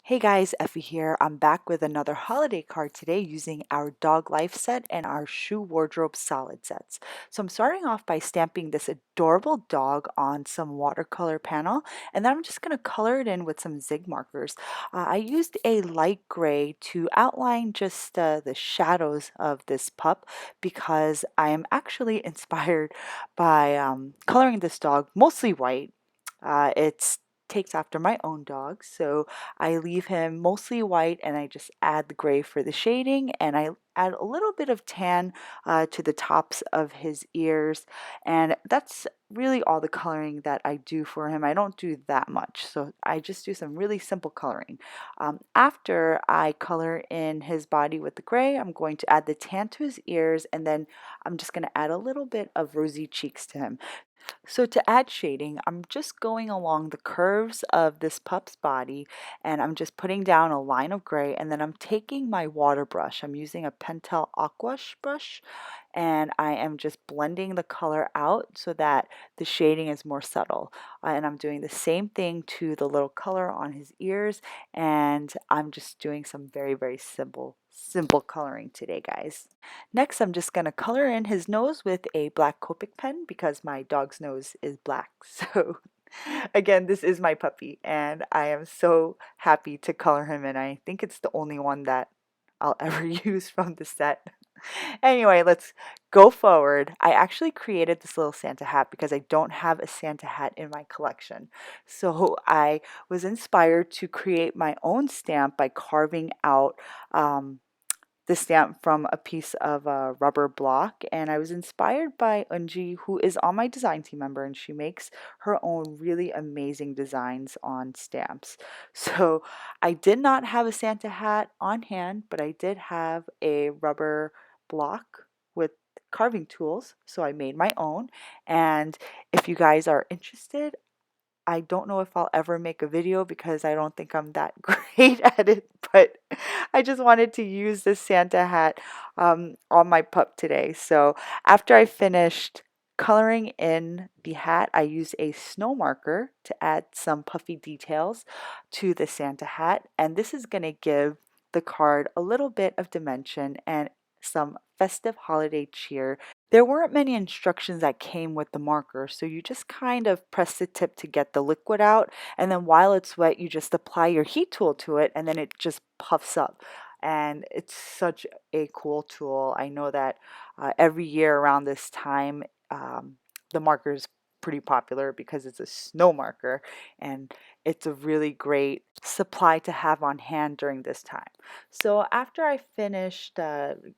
Hey guys, Effie here. I'm back with another holiday card today using our dog life set and our shoe wardrobe solid sets. So I'm starting off by stamping this adorable dog on some watercolor panel, and then I'm just going to color it in with some Zig markers. I used a light gray to outline just the shadows of this pup because I am actually inspired by coloring this dog mostly white. It's takes after my own dog, so I leave him mostly white and I just add the gray for the shading, and I add a little bit of tan to the tops of his ears, and that's really all the coloring that I do for him. I don't do that much, so I just do some really simple coloring. After I color in his body with the gray, I'm going to add the tan to his ears, and then I'm just going to add a little bit of rosy cheeks to him. So to add shading, I'm just going along the curves of this pup's body, and I'm just putting down a line of gray, and then I'm taking my water brush. I'm using a Pentel Aqua Brush, and I am just blending the color out so that the shading is more subtle. And I'm doing the same thing to the little color on his ears, and I'm just doing some very simple coloring today, guys. Next, I'm just going to color in his nose with a black Copic pen because my dog's nose is black. So again, this is my puppy, and I am so happy to color him in. I think it's the only one that I'll ever use from the set. Anyway, let's go forward. I actually created this little Santa hat because I don't have a Santa hat in my collection. So I was inspired to create my own stamp by carving out the stamp from a piece of a rubber block, and I was inspired by Unji, who is on my design team member, and she makes her own really amazing designs on stamps. So I did not have a Santa hat on hand, but I did have a rubber block with carving tools, so I made my own. And if you guys are interested, I don't know if I'll ever make a video because I don't think I'm that great at it, but I just wanted to use this Santa hat on my pup today. So after I finished coloring in the hat, I used a snow marker to add some puffy details to the Santa hat, and this is going to give the card a little bit of dimension and some festive holiday cheer. There weren't many instructions that came with the marker, so you just kind of press the tip to get the liquid out, and then while it's wet, you just apply your heat tool to it, and then it just puffs up. And it's such a cool tool. I know that every year around this time, the marker is pretty popular because it's a snow marker, and it's a really great supply to have on hand during this time. So after I finished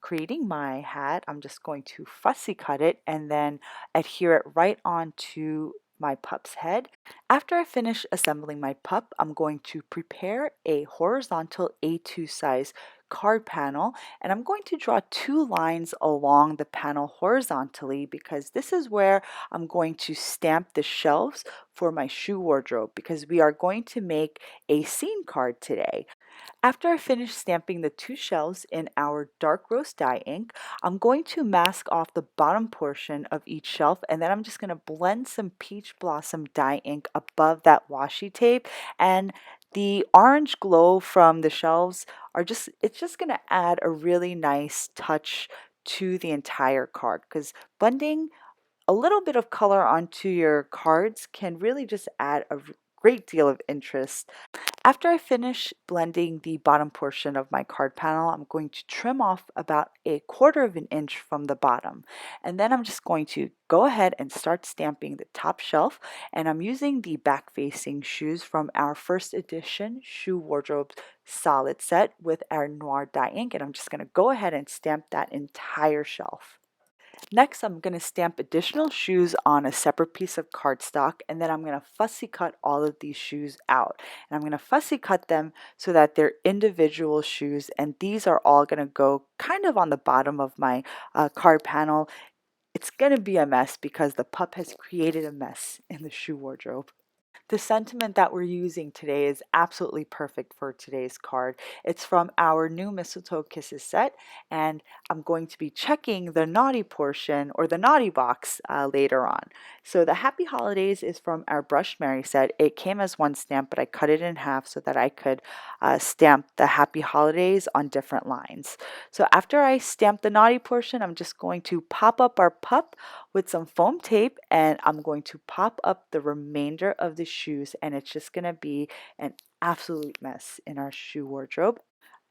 creating my hat, I'm just going to fussy cut it and then adhere it right onto my pup's head. After I finish assembling my pup, I'm going to prepare a horizontal A2 size card panel, and I'm going to draw two lines along the panel horizontally because this is where I'm going to stamp the shelves for my shoe wardrobe, because we are going to make a scene card today. After I finish stamping the two shelves in our dark roast dye ink, I'm going to mask off the bottom portion of each shelf, and then I'm just going to blend some peach blossom dye ink above that washi tape, and the orange glow from the shelves it's just going to add a really nice touch to the entire card, because blending a little bit of color onto your cards can really just add a great deal of interest. After I finish blending the bottom portion of my card panel, I'm going to trim off about 1/4 of an inch from the bottom. And then I'm just going to go ahead and start stamping the top shelf. And I'm using the back-facing shoes from our first edition shoe wardrobe solid set with our Noir dye ink. And I'm just going to go ahead and stamp that entire shelf. Next, I'm going to stamp additional shoes on a separate piece of cardstock, and then I'm going to fussy cut all of these shoes out. And I'm going to fussy cut them so that they're individual shoes, and these are all going to go kind of on the bottom of my card panel. It's going to be a mess because the pup has created a mess in the shoe wardrobe. The sentiment that we're using today is absolutely perfect for today's card. It's from our new Mistletoe Kisses set, and I'm going to be checking the naughty portion or the naughty box later on. So the Happy Holidays is from our Brush Mary set. It came as one stamp, but I cut it in half so that I could stamp the Happy Holidays on different lines. So after I stamp the naughty portion, I'm just going to pop up our pup with some foam tape, and I'm going to pop up the remainder of the shoes, and it's just going to be an absolute mess in our shoe wardrobe.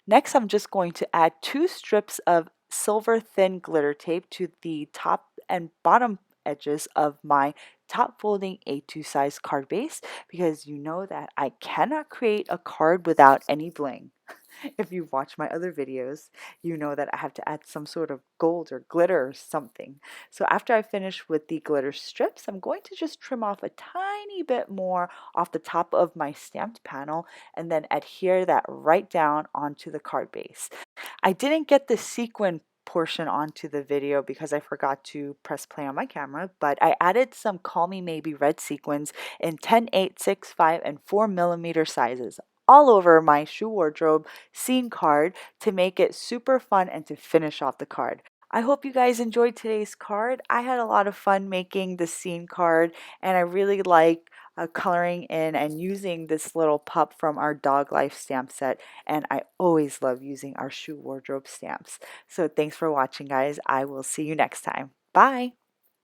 Next, I'm just going to add 2 strips of silver thin glitter tape to the top and bottom edges of my top folding A2 size card base, because you know that I cannot create a card without any bling. If you've watched my other videos, you know that I have to add some sort of gold or glitter or something. So after I finish with the glitter strips, I'm going to just trim off a tiny bit more off the top of my stamped panel and then adhere that right down onto the card base. I didn't get the sequin portion onto the video because I forgot to press play on my camera, but I added some Call Me Maybe red sequins in 10, 8, 6, 5, and 4 millimeter sizes all over my shoe wardrobe scene card to make it super fun and to finish off the card. I hope you guys enjoyed today's card. I had a lot of fun making the scene card, and I really like coloring in and using this little pup from our Dog Life stamp set, and I always love using our shoe wardrobe stamps. So thanks for watching, guys. I will see you next time. Bye!